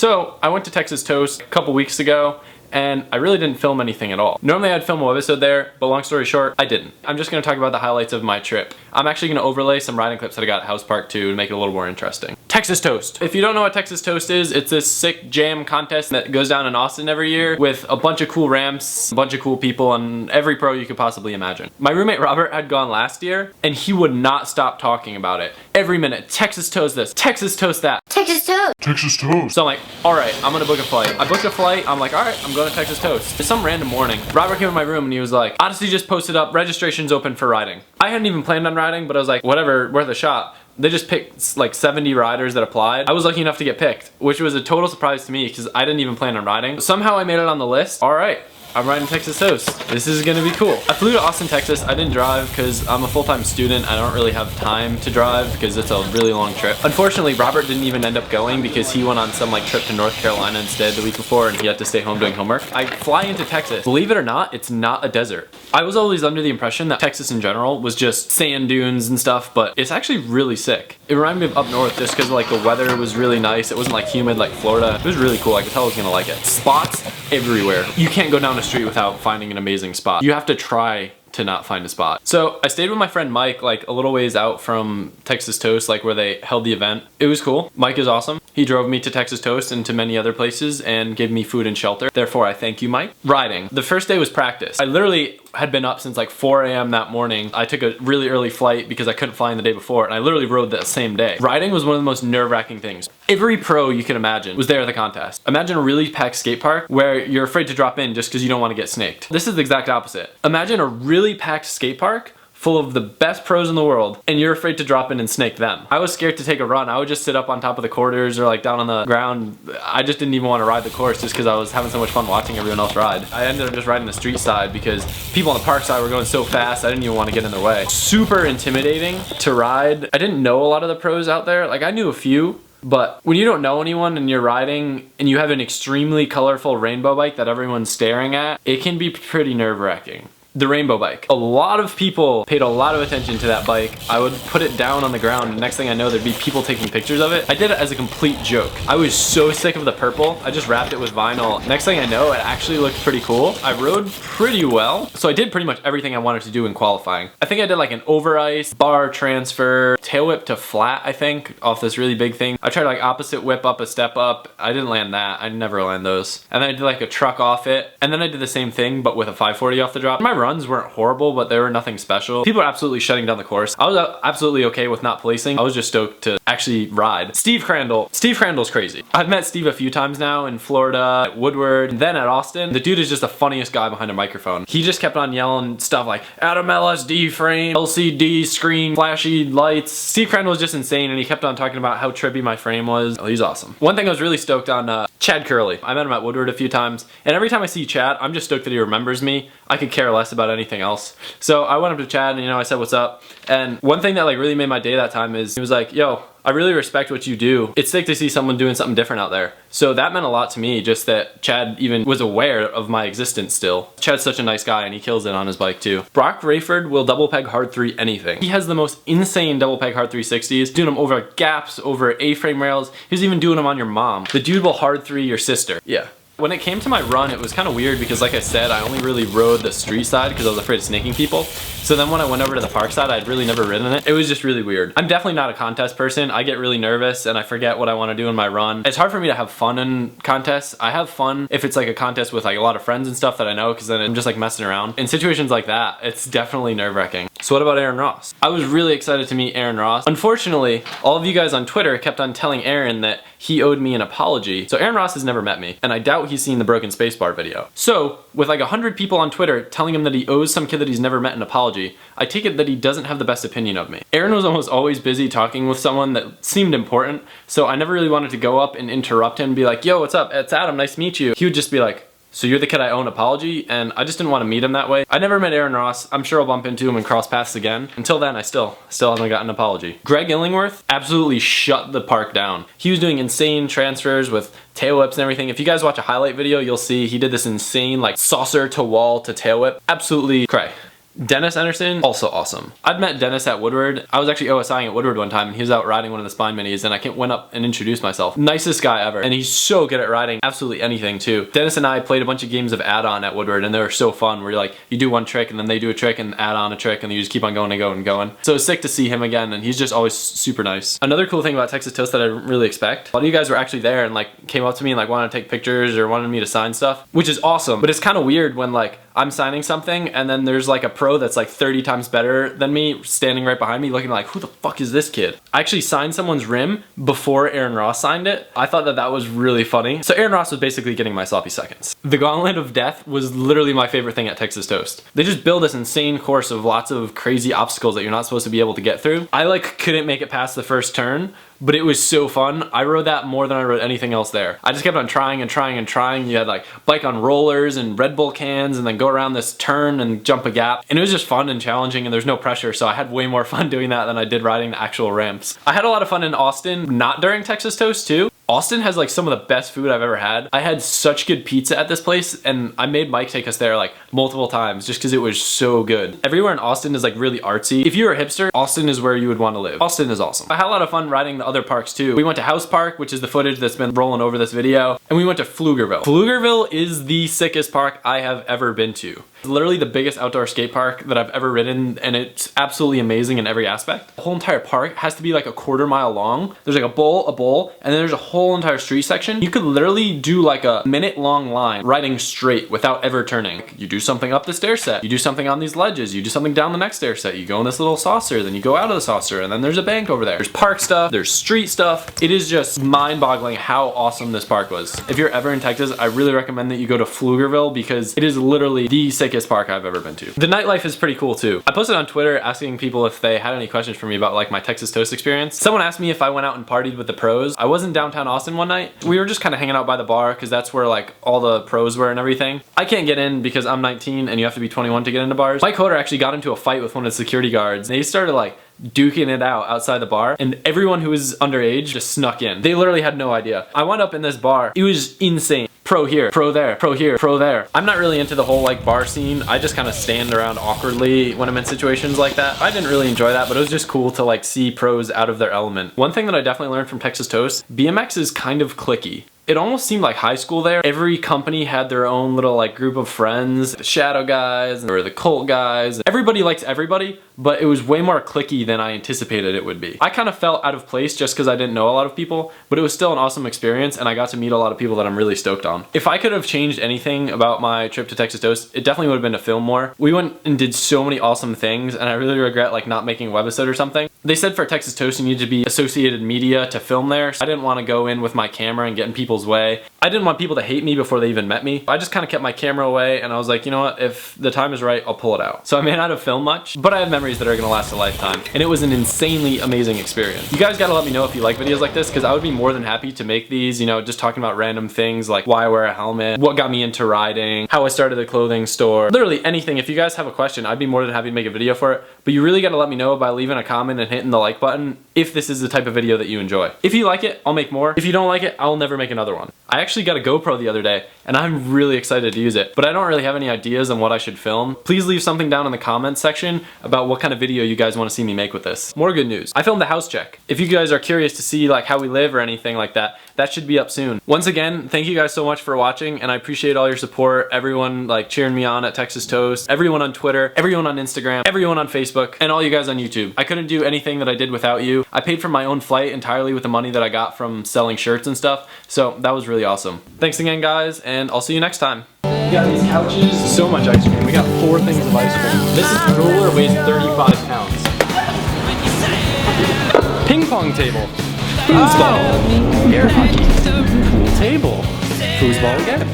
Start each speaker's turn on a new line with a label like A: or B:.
A: So I went to Texas Toast a couple weeks ago and I really didn't film anything at all. Normally I'd film a webisode there, but long story short, I didn't. I'm just gonna talk about the highlights of my trip. I'm actually gonna overlay some riding clips that I got at House Park too to make it a little more interesting. Texas Toast. If you don't know what Texas Toast is, it's this sick jam contest that goes down in Austin every year with a bunch of cool ramps, a bunch of cool people, and every pro you could possibly imagine. My roommate Robert had gone last year and he would not stop talking about it. Every minute, Texas Toast this, Texas Toast that.
B: Texas Toast!
A: Texas Toast! So I'm like, alright, I'm gonna book a flight. I booked a flight, I'm like, alright, I'm going to Texas Toast. It's some random morning. Robert came in my room and he was like, Odyssey just posted up, registration's open for riding. I hadn't even planned on riding, but I was like, whatever, worth a shot. They just picked like 70 riders that applied. I was lucky enough to get picked, which was a total surprise to me because I didn't even plan on riding. Somehow I made it on the list. Alright, I'm riding Texas Toast. This is gonna be cool. I flew to Austin, Texas. I didn't drive because I'm a full-time student. I don't really have time to drive because it's a really long trip. Unfortunately, Robert didn't even end up going because he went on some like trip to North Carolina instead the week before and he had to stay home doing homework. I fly into Texas. Believe it or not, it's not a desert. I was always under the impression that Texas in general was just sand dunes and stuff, but it's actually really sick. It reminded me of up north just because like the weather was really nice. It wasn't like humid like Florida. It was really cool. I could tell I was gonna like it. Spots everywhere. You can't go down the street without finding an amazing spot. You have to try to not find a spot. So I stayed with my friend Mike like a little ways out from Texas Toast, like where they held the event. It was cool. Mike is awesome. He drove me to Texas Toast and to many other places and gave me food and shelter. Therefore, I thank you, Mike. Riding. The first day was practice. I literally had been up since like 4 a.m. that morning. I took a really early flight because I couldn't fly in the day before and I literally rode that same day. Riding was one of the most nerve-wracking things. Every pro you can imagine was there at the contest. Imagine a really packed skate park where you're afraid to drop in just because you don't want to get snaked. This is the exact opposite. Imagine a really packed skate park full of the best pros in the world and you're afraid to drop in and snake them. I was scared to take a run. I would just sit up on top of the quarters or like down on the ground. I just didn't even want to ride the course just because I was having so much fun watching everyone else ride. I ended up just riding the street side because people on the park side were going so fast I didn't even want to get in their way. Super intimidating to ride. I didn't know a lot of the pros out there. Like I knew a few, but when you don't know anyone and you're riding and you have an extremely colorful rainbow bike that everyone's staring at, it can be pretty nerve-wracking. The rainbow bike. A lot of people paid a lot of attention to that bike. I would put it down on the ground and next thing I know there'd be people taking pictures of it. I did it as a complete joke. I was so sick of the purple. I just wrapped it with vinyl. Next thing I know, it actually looked pretty cool. I rode pretty well. So I did pretty much everything I wanted to do in qualifying. I think I did like an over ice, bar transfer, tail whip to flat, I think, off this really big thing. I tried like opposite whip up, a step up. I didn't land that. I never land those. And then I did like a truck off it. And then I did the same thing, but with a 540 off the drop. My runs weren't horrible, but they were nothing special. People are absolutely shutting down the course. I was absolutely okay with not placing. I was just stoked to actually ride. Steve Crandall. Steve Crandall's crazy. I've met Steve a few times now in Florida, at Woodward, and then at Austin. The dude is just the funniest guy behind a microphone. He just kept on yelling stuff like Adam LSD frame, LCD screen, flashy lights. Steve Crandall was just insane and he kept on talking about how trippy my frame was. Oh, he's awesome. One thing I was really stoked on, Chad Curley. I met him at Woodward a few times and every time I see Chad, I'm just stoked that he remembers me. I could care less about anything else. So I went up to Chad and I said what's up, and one thing that like really made my day that time is he was like, yo, I really respect what you do. It's sick to see someone doing something different out there. So that meant a lot to me, just that Chad even was aware of my existence still. Chad's such a nice guy and he kills it on his bike too. Brock Rayford will double peg hard 3 anything. He has the most insane double peg hard 360s, doing them over gaps, over A-frame rails. He's even doing them on your mom. The dude will hard 3 your sister. Yeah. When it came to my run, it was kind of weird because like I said, I only really rode the street side because I was afraid of snaking people. So then when I went over to the park side, I'd really never ridden it. It was just really weird. I'm definitely not a contest person. I get really nervous and I forget what I want to do in my run. It's hard for me to have fun in contests. I have fun if it's like a contest with like a lot of friends and stuff that I know because then I'm just like messing around. In situations like that, it's definitely nerve-wracking. So what about Aaron Ross? I was really excited to meet Aaron Ross. Unfortunately, all of you guys on Twitter kept on telling Aaron that he owed me an apology. So Aaron Ross has never met me and I doubt he's seen the broken spacebar video. So with like 100 people on Twitter telling him that he owes some kid that he's never met an apology, I take it that he doesn't have the best opinion of me. Aaron was almost always busy talking with someone that seemed important, so I never really wanted to go up and interrupt him and be like, yo, what's up? It's Adam, nice to meet you. He would just be like, so you're the kid I owe an apology? And I just didn't want to meet him that way. I never met Aaron Ross. I'm sure I'll bump into him and cross paths again. Until then, I still haven't gotten an apology. Greg Illingworth absolutely shut the park down. He was doing insane transfers with tail whips and everything. If you guys watch a highlight video, you'll see he did this insane like saucer to wall to tail whip. Absolutely cray. Dennis Anderson, also awesome. I'd met Dennis at Woodward. I was actually OSIing at Woodward one time and he was out riding one of the spine minis and I went up and introduced myself. Nicest guy ever. And he's so good at riding absolutely anything too. Dennis and I played a bunch of games of add-on at Woodward and they were so fun where you're like, you do one trick and then they do a trick and add on a trick and you just keep on going and going and going. So it's sick to see him again and he's just always super nice. Another cool thing about Texas Toast that I didn't really expect, a lot of you guys were actually there and like came up to me and like wanted to take pictures or wanted me to sign stuff, which is awesome. But it's kind of weird when like I'm signing something and then there's like a pro that's like 30 times better than me standing right behind me looking like, who the fuck is this kid? I actually signed someone's rim before Aaron Ross signed it. I thought that that was really funny. So Aaron Ross was basically getting my sloppy seconds. The Gauntlet of Death was literally my favorite thing at Texas Toast. They just build this insane course of lots of crazy obstacles that you're not supposed to be able to get through. I like couldn't make it past the first turn, but it was so fun. I rode that more than I rode anything else there. I just kept on trying and trying and trying. You had like bike on rollers and Red Bull cans and then go around this turn and jump a gap. And it was just fun and challenging and there's no pressure. So I had way more fun doing that than I did riding the actual ramps. I had a lot of fun in Austin, not during Texas Toast too. Austin has like some of the best food I've ever had. I had such good pizza at this place and I made Mike take us there like multiple times just because it was so good. Everywhere in Austin is like really artsy. If you're a hipster, Austin is where you would want to live. Austin is awesome. I had a lot of fun riding the other parks too. We went to House Park, which is the footage that's been rolling over this video, and we went to Pflugerville. Pflugerville is the sickest park I have ever been to. It's literally the biggest outdoor skate park that I've ever ridden and it's absolutely amazing in every aspect. The whole entire park has to be like a quarter-mile long. There's like a bowl, and then there's a whole entire street section. You could literally do like a minute-long line riding straight without ever turning. You do something up the stair set, you do something on these ledges, you do something down the next stair set, you go in this little saucer, then you go out of the saucer, and then there's a bank over there. There's park stuff, there's street stuff. It is just mind-boggling how awesome this park was. If you're ever in Texas, I really recommend that you go to Pflugerville because it is literally the sickest park I've ever been to. The nightlife is pretty cool too. I posted on Twitter asking people if they had any questions for me about like my Texas Toast experience. Someone asked me if I went out and partied with the pros. I was in downtown Austin one night. We were just kind of hanging out by the bar because that's where like all the pros were and everything. I can't get in because I'm 19 and you have to be 21 to get into bars. Mike Hoder actually got into a fight with one of the security guards. They started like duking it out outside the bar and everyone who was underage just snuck in. They literally had no idea. I wound up in this bar. It was insane. Pro here, pro there, pro here, pro there. I'm not really into the whole like bar scene. I just kind of stand around awkwardly when I'm in situations like that. I didn't really enjoy that, but it was just cool to like see pros out of their element. One thing that I definitely learned from Texas Toast, BMX is kind of cliquey. It almost seemed like high school there. Every company had their own little like group of friends, the shadow guys or the cult guys. Everybody likes everybody, but it was way more cliquey than I anticipated it would be. I kind of felt out of place just because I didn't know a lot of people, but it was still an awesome experience and I got to meet a lot of people that I'm really stoked on. If I could have changed anything about my trip to Texas Toast, it definitely would have been to film more. We went and did so many awesome things and I really regret like not making a webisode or something. They said for Texas Toast you need to be associated media to film there. So I didn't want to go in with my camera and get in people's way. I didn't want people to hate me before they even met me. I just kind of kept my camera away and I was like, you know what, if the time is right, I'll pull it out. So I may not have filmed much, but I have memories that are gonna last a lifetime. And it was an insanely amazing experience. You guys gotta let me know if you like videos like this because I would be more than happy to make these, you know, just talking about random things like why I wear a helmet, what got me into riding, how I started a clothing store, literally anything. If you guys have a question, I'd be more than happy to make a video for it. But you really gotta let me know by leaving a comment and hitting the like button if this is the type of video that you enjoy. If you like it, I'll make more. If you don't like it, I'll never make another one. I actually got a GoPro the other day and I'm really excited to use it, but I don't really have any ideas on what I should film. Please leave something down in the comments section about what kind of video you guys want to see me make with this. More good news. I filmed a house check. If you guys are curious to see like how we live or anything like that, that should be up soon. Once again, thank you guys so much for watching and I appreciate all your support. Everyone like cheering me on at Texas Toast, everyone on Twitter, everyone on Instagram, everyone on Facebook, and all you guys on YouTube. I couldn't do anything that I did without you. I paid for my own flight entirely with the money that I got from selling shirts and stuff, so that was really awesome. Thanks again guys, and I'll see you next time. We got these couches, so much ice cream. We got 4 things of ice cream. This roller weighs 35 pounds. Ping pong table. Foosball. Air hockey. Pool table. Foosball again.